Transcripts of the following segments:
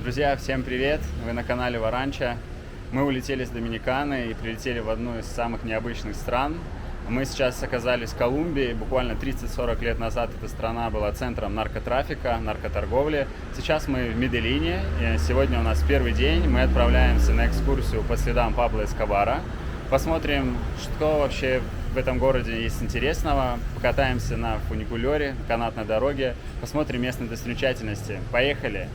Друзья, всем привет! Вы на канале Варанча. Мы улетели с Доминиканы и прилетели в одну из самых необычных стран. Мы сейчас оказались в Колумбии. Буквально 30-40 лет назад эта страна была центром наркотрафика, наркоторговли. Сейчас мы в Медельине. И сегодня у нас первый день. Мы отправляемся на экскурсию по следам Пабло Эскобара. Посмотрим, что вообще в этом городе есть интересного. Покатаемся на фуникулере, канатной дороге. Посмотрим местные достопримечательности. Поехали!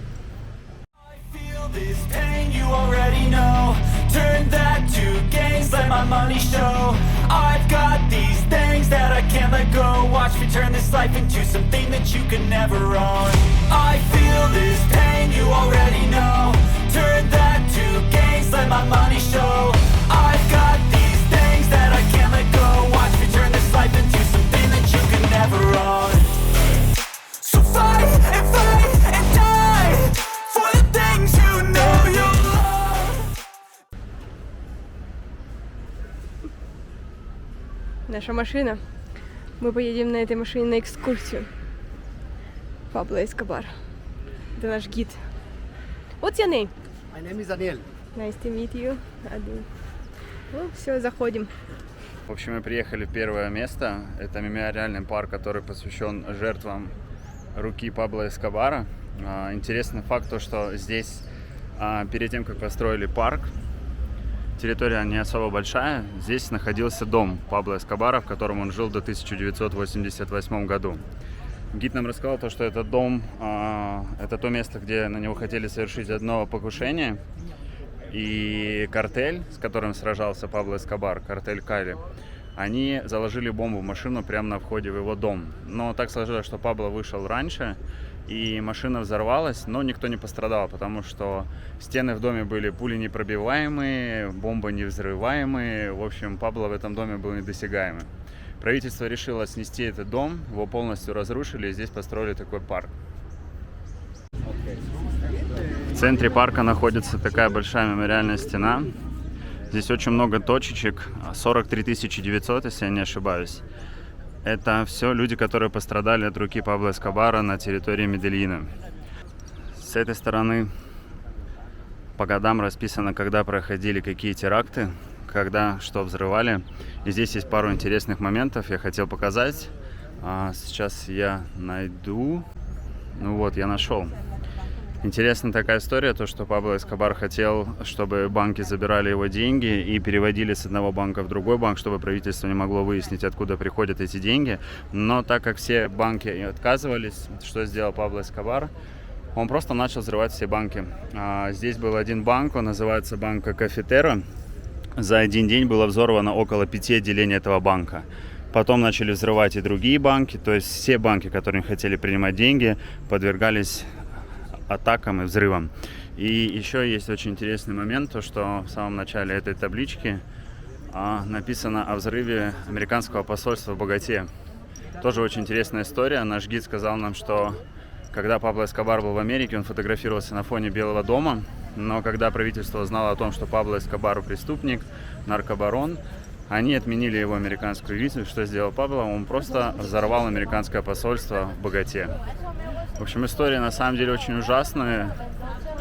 This pain you already know. Turn that to gains, let my money show. I've got these things that I can't let go. Watch me turn this life into something that you can never own. I feel this pain you already know. Turn that to gains, let my money show. I've got these things that I can't let go. Watch me turn this life into something that you can never own. So fight and die for the things you know you love. Наша машина. Мы поедем на этой машине на экскурсию. Пабло Эскобар. Это наш гид. What's your name? My name is Daniel. Nice to meet you. Ну, все, заходим. В общем, мы приехали в первое место. Это мемориальный парк, который посвящен жертвам руки Пабло Эскобара. Интересный факт, то, что здесь перед тем, как построили парк, территория не особо большая, здесь находился дом Пабло Эскобара, в котором он жил до 1988 году. Гид нам рассказал, то, что этот дом, это то место, где на него хотели совершить одно покушение, и картель, с которым сражался Пабло Эскобар, картель Кали, они заложили бомбу в машину прямо на входе в его дом. Но так сложилось, что Пабло вышел раньше, и машина взорвалась, но никто не пострадал, потому что стены в доме были пуленепробиваемые, бомбы невзрываемые. В общем, Пабло в этом доме был недосягаемый. Правительство решило снести этот дом, его полностью разрушили, и здесь построили такой парк. В центре парка находится такая большая мемориальная стена. Здесь очень много точечек, 43 900, если я не ошибаюсь. Это все люди, которые пострадали от руки Пабло Эскобара на территории Медельина. С этой стороны по годам расписано, когда проходили какие теракты, когда что взрывали. И здесь есть пару интересных моментов, я хотел показать. Сейчас я найду. Ну вот, я нашел. Интересная такая история, то, что Пабло Эскобар хотел, чтобы банки забирали его деньги и переводили с одного банка в другой банк, чтобы правительство не могло выяснить, откуда приходят эти деньги. Но так как все банки отказывались, что сделал Пабло Эскобар? Он просто начал взрывать все банки. Здесь был один банк, он называется банк Кафетера. За один день было взорвано около 5 отделений этого банка. Потом начали взрывать и другие банки, то есть все банки, которые хотели принимать деньги, подвергались атакам и взрывам. И еще есть очень интересный момент, то что в самом начале этой таблички написано о взрыве американского посольства в Боготе. Тоже очень интересная история. Наш гид сказал нам, что когда Пабло Эскобар был в Америке, он фотографировался на фоне Белого дома, но когда правительство узнало о том, что Пабло Эскобар преступник, наркобарон, они отменили его американскую визу. Что сделал Пабло? Он просто взорвал американское посольство в Боготе. В общем, история на самом деле очень ужасная.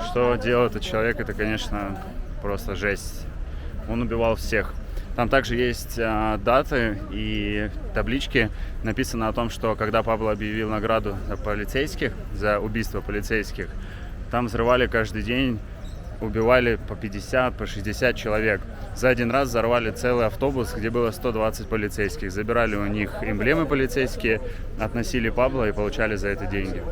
Что делал этот человек, это, конечно, просто жесть. Он убивал всех. Там также есть даты и таблички. Написано о том, что когда Пабло объявил награду за полицейских, за убийство полицейских, там взрывали каждый день, убивали по 50, по 60 человек. За один раз взорвали целый автобус, где было 120 полицейских. Забирали у них эмблемы полицейские, относили Пабло и получали за это деньги.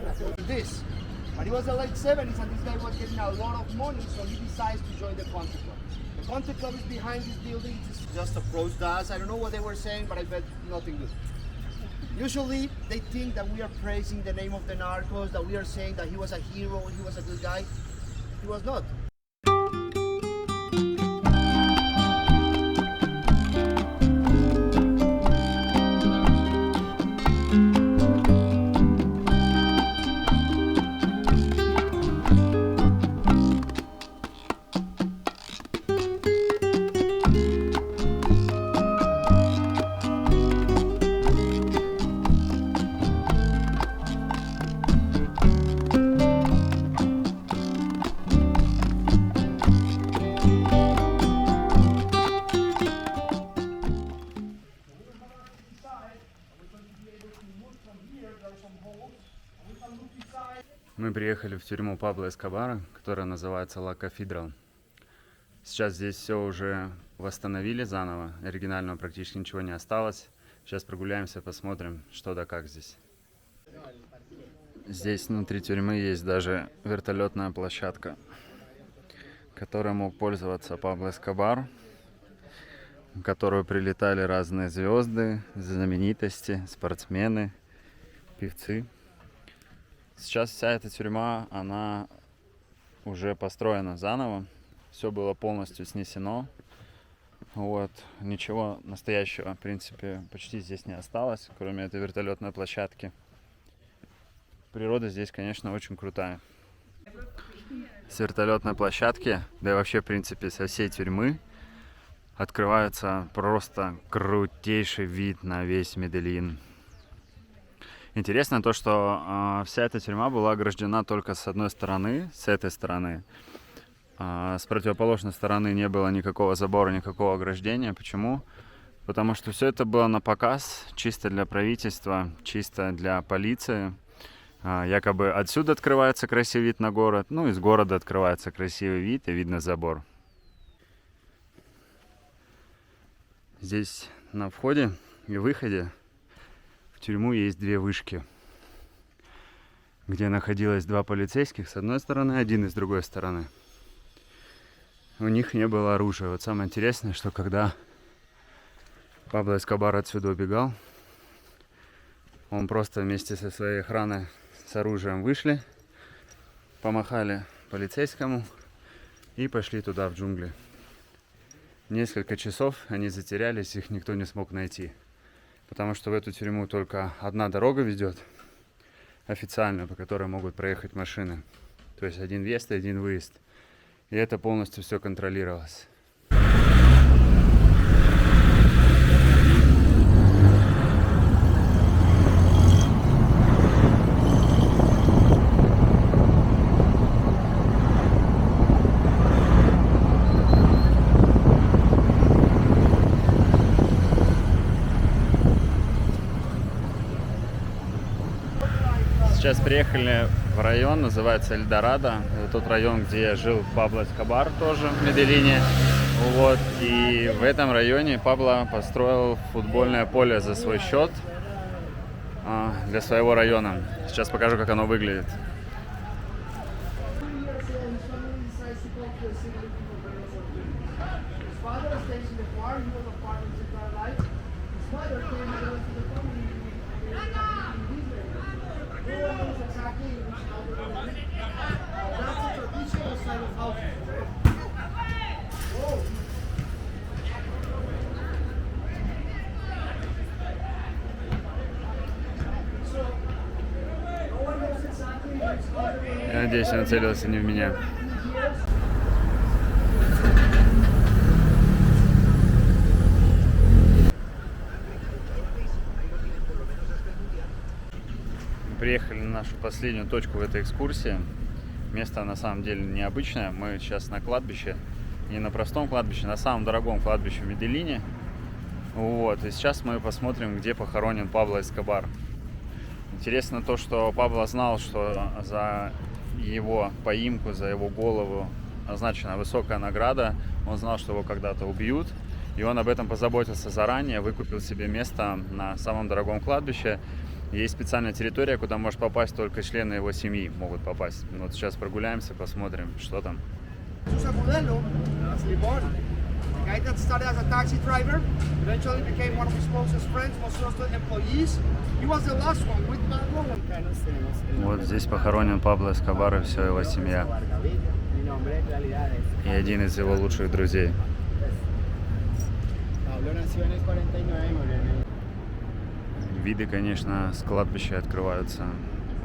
Usually they think that we are praising the name of the narcos, that we are saying that he was a hero, he was a good guy. He was not. приехали в тюрьму Пабло Эскобара, которая называется Ла Кафедрал. Сейчас здесь все уже восстановили заново, оригинального практически ничего не осталось. Сейчас прогуляемся, посмотрим, что да как здесь. Здесь внутри тюрьмы есть даже вертолетная площадка, которой мог пользоваться Пабло Эскобар, в которую прилетали разные звезды, знаменитости, спортсмены, певцы. Сейчас вся эта тюрьма, она уже построена заново. Все было полностью снесено. Вот. Ничего настоящего, в принципе, почти здесь не осталось, кроме этой вертолетной площадки. Природа здесь, конечно, очень крутая. С вертолетной площадки, да и вообще, в принципе, со всей тюрьмы открывается просто крутейший вид на весь Медельин. Интересно то, что вся эта тюрьма была ограждена только с одной стороны, с этой стороны. С противоположной стороны не было никакого забора, никакого ограждения. Почему? Потому что все это было на показ, чисто для правительства, чисто для полиции. Якобы отсюда открывается красивый вид на город, ну из города открывается красивый вид и видно забор. Здесь на входе и выходе в тюрьму есть две вышки, где находилось два полицейских с одной стороны, один с другой стороны. У них не было оружия. Вот самое интересное, что когда Пабло Эскобар отсюда убегал, он просто вместе со своей охраной с оружием вышли, помахали полицейскому и пошли туда, в джунгли. Несколько часов они затерялись, их никто не смог найти. Потому что в эту тюрьму только одна дорога ведет, официальная, по которой могут проехать машины. То есть один въезд и один выезд. И это полностью все контролировалось. Сейчас приехали в район, называется Эльдорадо. Это тот район, где жил Пабло Эскобар тоже в Медельине. Вот. И в этом районе Пабло построил футбольное поле за свой счет для своего района. Сейчас покажу, как оно выглядит. Я надеюсь, он целился не в меня. Приехали на нашу последнюю точку в этой экскурсии. Место на самом деле необычное. Мы сейчас на кладбище. Не на простом кладбище, на самом дорогом кладбище в Медельине. Вот. И сейчас мы посмотрим, где похоронен Пабло Эскобар. Интересно то, что Пабло знал, что за его поимку, за его голову назначена высокая награда. Он знал, что его когда-то убьют. И он об этом позаботился заранее, выкупил себе место на самом дорогом кладбище. Есть специальная территория, куда может попасть только члены его семьи, могут попасть. Вот сейчас прогуляемся, посмотрим, что там. The guy that started as a taxi driver, eventually became one of his closest friends, most trusted employees. He was the last one with Pablo. Вот здесь похоронен Пабло Эскобар и вся его семья. И один из его лучших друзей. Виды, конечно, с кладбища открываются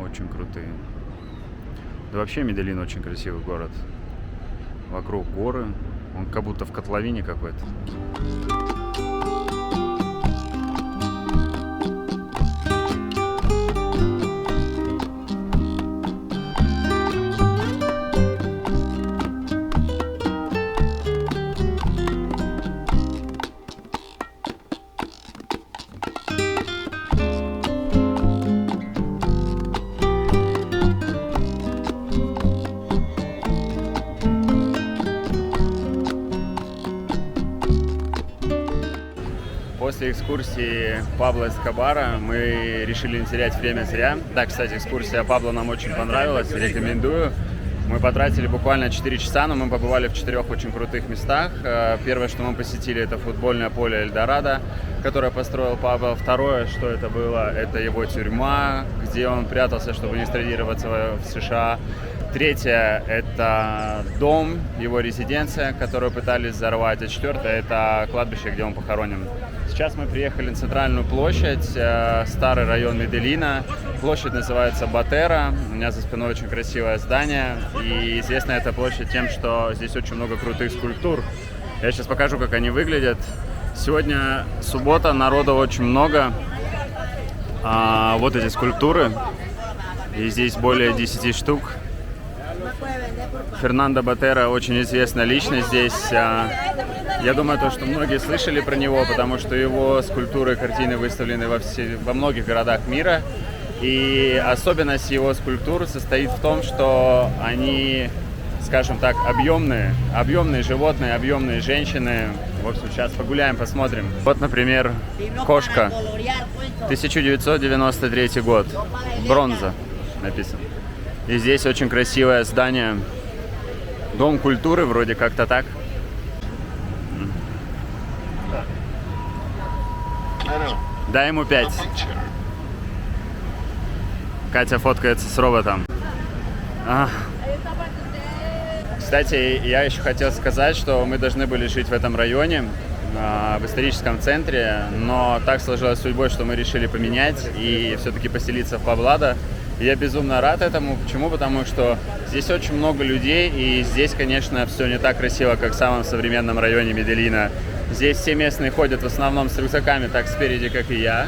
очень крутые. Да вообще Медельин очень красивый город. Вокруг горы. Он как будто в котловине какой-то. после экскурсии Пабло Эскобара мы решили не терять время зря. Да, кстати, экскурсия Пабло нам очень понравилась, рекомендую. Мы потратили буквально 4 часа, но мы побывали в 4 очень крутых местах. Первое, что мы посетили, это футбольное поле Эльдорадо, которое построил Пабло. Второе, что это было, это его тюрьма, где он прятался, чтобы не экстрадироваться в США. Третье – это дом, его резиденция, которую пытались взорвать. И четвертое – это кладбище, где он похоронен. Сейчас мы приехали на центральную площадь, старый район Медельина. Площадь называется Батера. У меня за спиной очень красивое здание. И известна эта площадь тем, что здесь очень много крутых скульптур. Я сейчас покажу, как они выглядят. Сегодня суббота, народа очень много. Вот эти скульптуры. И здесь более 10 штук. Фернандо Батера очень известная личность здесь. Я думаю, что многие слышали про него, потому что его скульптуры и картины выставлены во многих городах мира. И особенность его скульптур состоит в том, что они, скажем так, объемные животные, объемные женщины. В общем, сейчас погуляем, посмотрим. Вот, например, кошка. 1993 год. Бронза написано. И здесь очень красивое здание. Дом культуры, вроде как-то так. Дай ему 5. Катя фоткается с роботом. Кстати, я еще хотел сказать, что мы должны были жить в этом районе, в историческом центре, но так сложилась судьбой, что мы решили поменять и все-таки поселиться в Пабладо. И я безумно рад этому. Почему? Потому что здесь очень много людей, и здесь, конечно, все не так красиво, как в самом современном районе Медельина. Здесь все местные ходят в основном с рюкзаками, так спереди, как и я,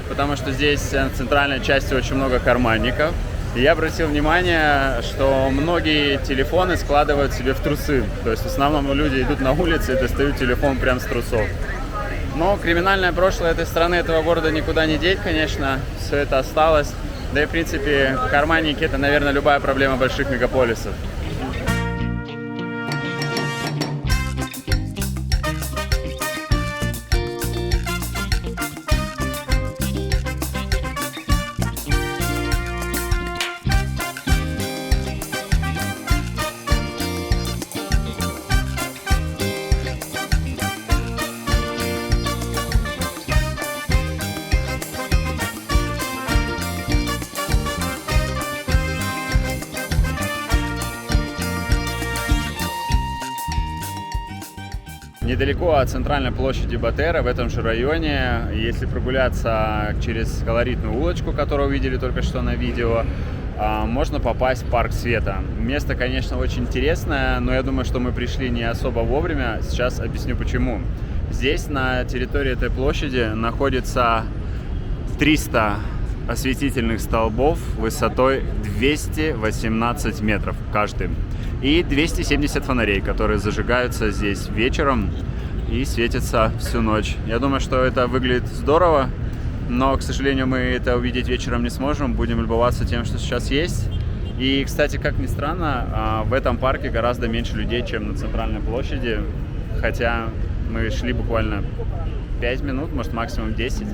потому что здесь в центральной части очень много карманников. И я обратил внимание, что многие телефоны складывают себе в трусы. То есть в основном люди идут на улице и достают телефон прямо с трусов. Но криминальное прошлое этой страны, этого города никуда не деть, конечно. Все это осталось. Да и, в принципе, карманники – это, наверное, любая проблема больших мегаполисов. Недалеко от центральной площади Батера, в этом же районе, если прогуляться через колоритную улочку, которую увидели только что на видео, можно попасть в Парк Света. Место, конечно, очень интересное, но я думаю, что мы пришли не особо вовремя. Сейчас объясню почему. Здесь, на территории этой площади, находится 300 осветительных столбов высотой 218 метров каждый. И 270 фонарей, которые зажигаются здесь вечером и светятся всю ночь. Я думаю, что это выглядит здорово, но, к сожалению, мы это увидеть вечером не сможем. Будем любоваться тем, что сейчас есть. И, кстати, как ни странно, в этом парке гораздо меньше людей, чем на центральной площади. Хотя мы шли буквально 5 минут, может, максимум 10.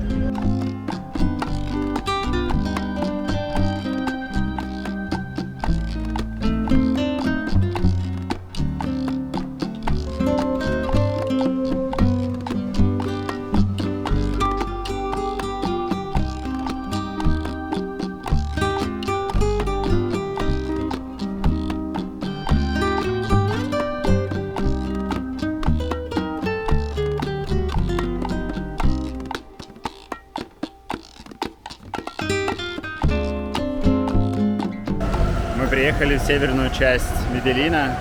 Приехали в северную часть Медельина,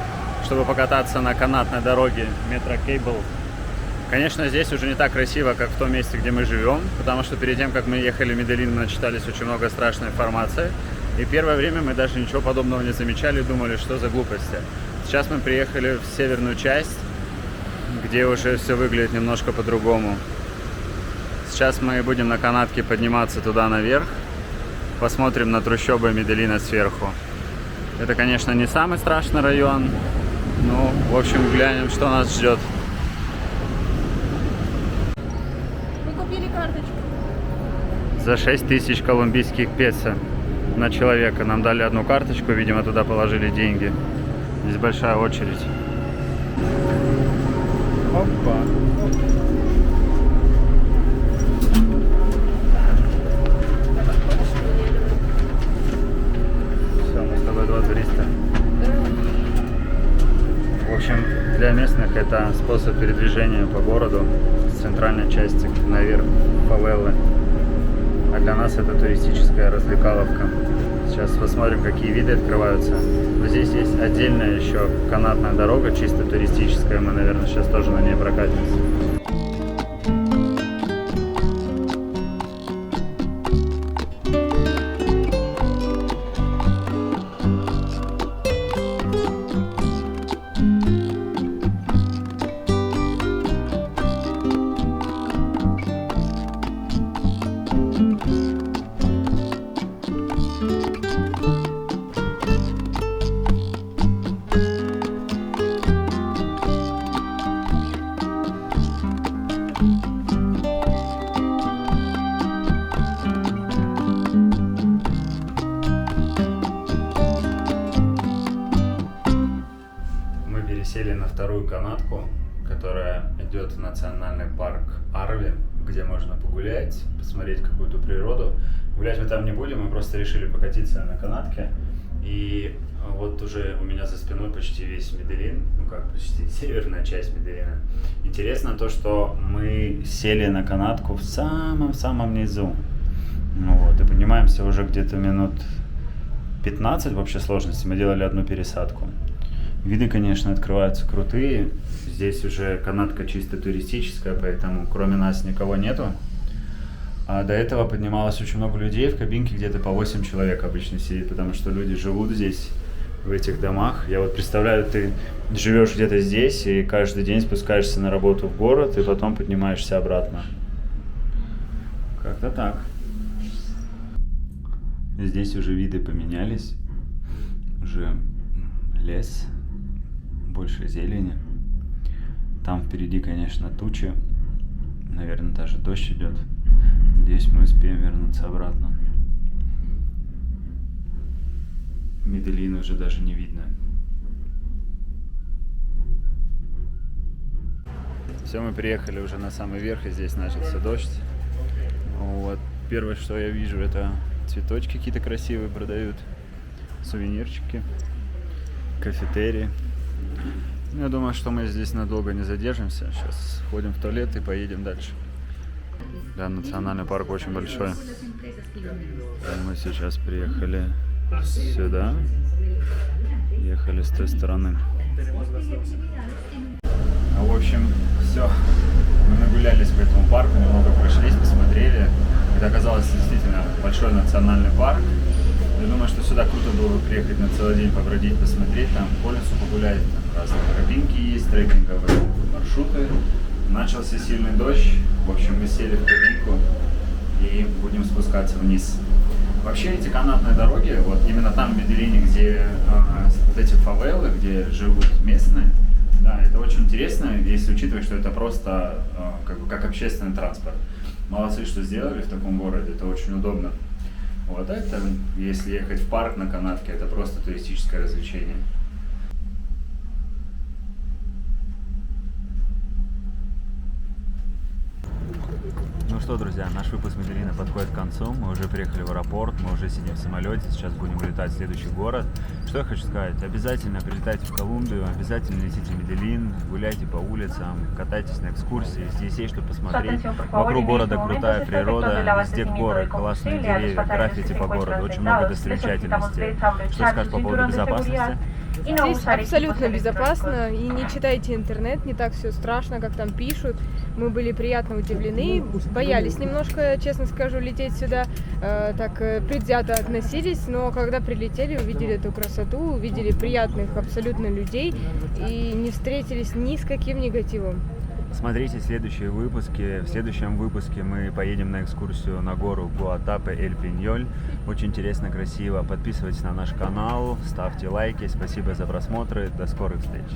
чтобы покататься на канатной дороге метро Кейбл. Конечно, здесь уже не так красиво, как в том месте, где мы живем, потому что перед тем, как мы ехали в Медельин, мы начитались очень много страшной информации. И первое время мы даже ничего подобного не замечали, думали, что за глупости. Сейчас мы приехали в северную часть, где уже все выглядит немножко по-другому. Сейчас мы будем на канатке подниматься туда наверх, посмотрим на трущобы Медельина сверху. Это, конечно, не самый страшный район. Ну, в общем, глянем, что нас ждет. за 6 тысяч колумбийских песо на человека. Нам дали одну карточку, видимо, туда положили деньги. Здесь большая очередь. Опа. Все, мы с тобой два туриста. В общем, для местных это способ передвижения по городу с центральной части наверх фавелы. А для нас это туристическая развлекаловка. Сейчас посмотрим, какие виды открываются. Но здесь есть отдельная еще канатная дорога, чисто туристическая. Мы, наверное, сейчас тоже на ней прокатимся. Сели на вторую канатку, которая идет в национальный парк Арви, где можно погулять, посмотреть какую-то природу. Гулять мы там не будем, мы просто решили покатиться на канатке. И вот уже у меня за спиной почти весь Медельин, ну как почти, северная часть Медельина. Интересно то, что мы сели на канатку в самом-самом низу. Ну вот, и поднимаемся уже где-то минут 15 в общей сложности. Мы делали одну пересадку. Виды, конечно, открываются крутые. Здесь уже канатка чисто туристическая, поэтому кроме нас никого нету. А до этого поднималось очень много людей. В кабинке где-то по 8 человек обычно сидит, потому что люди живут здесь, в этих домах. Я вот представляю, ты живешь где-то здесь и каждый день спускаешься на работу в город и потом поднимаешься обратно. Как-то так. Здесь уже виды поменялись. Уже лес. Больше зелени. Там впереди, конечно, тучи. Наверное, даже дождь идет. Надеюсь, мы успеем вернуться обратно. Медельин уже даже не видно. Все, мы приехали уже на самый верх, и здесь начался дождь. Вот. Первое, что я вижу, это цветочки какие-то красивые продают. Сувенирчики. Кафетерии. Ну, я думаю, что мы здесь надолго не задержимся. Сейчас сходим в туалет и поедем дальше. Да, национальный парк очень большой. Мы сейчас приехали сюда. Ехали с той стороны. В общем, все. Мы нагулялись по этому парку, немного прошлись, посмотрели. Это оказалось действительно большой национальный парк. Я думаю, что сюда круто было бы приехать на целый день, побродить, посмотреть, там по лесу погулять, там разные тропинки есть, трекинговые маршруты. Начался сильный дождь, в общем, мы сели в кабинку и будем спускаться вниз. Вообще эти канатные дороги, вот именно там в Медельине, где вот эти фавелы, где живут местные, да, это очень интересно, если учитывать, что это просто как общественный транспорт. Молодцы, что сделали в таком городе, это очень удобно. Вот это, если ехать в парк на канатке, это просто туристическое развлечение. Ну что, друзья, наш выпуск Медельина подходит к концу. Мы уже приехали в аэропорт, мы уже сидим в самолете, сейчас будем улетать в следующий город. Что я хочу сказать? Обязательно прилетайте в Колумбию, обязательно летите в Медельин, гуляйте по улицам, катайтесь на экскурсии. Здесь есть что посмотреть. Вокруг города крутая природа, везде горы, классные деревья, граффити по городу, очень много достопримечательностей. Что скажешь по поводу безопасности? Здесь абсолютно безопасно, и не читайте интернет, не так все страшно, как там пишут. Мы были приятно удивлены, боялись немножко, честно скажу, лететь сюда, так предвзято относились, но когда прилетели, увидели эту красоту, увидели приятных абсолютно людей и не встретились ни с каким негативом. Смотрите следующие выпуски. В следующем выпуске мы поедем на экскурсию на гору Гуатапе-эль-Пиньоль. Очень интересно, красиво. Подписывайтесь на наш канал, ставьте лайки. Спасибо за просмотры. До скорых встреч.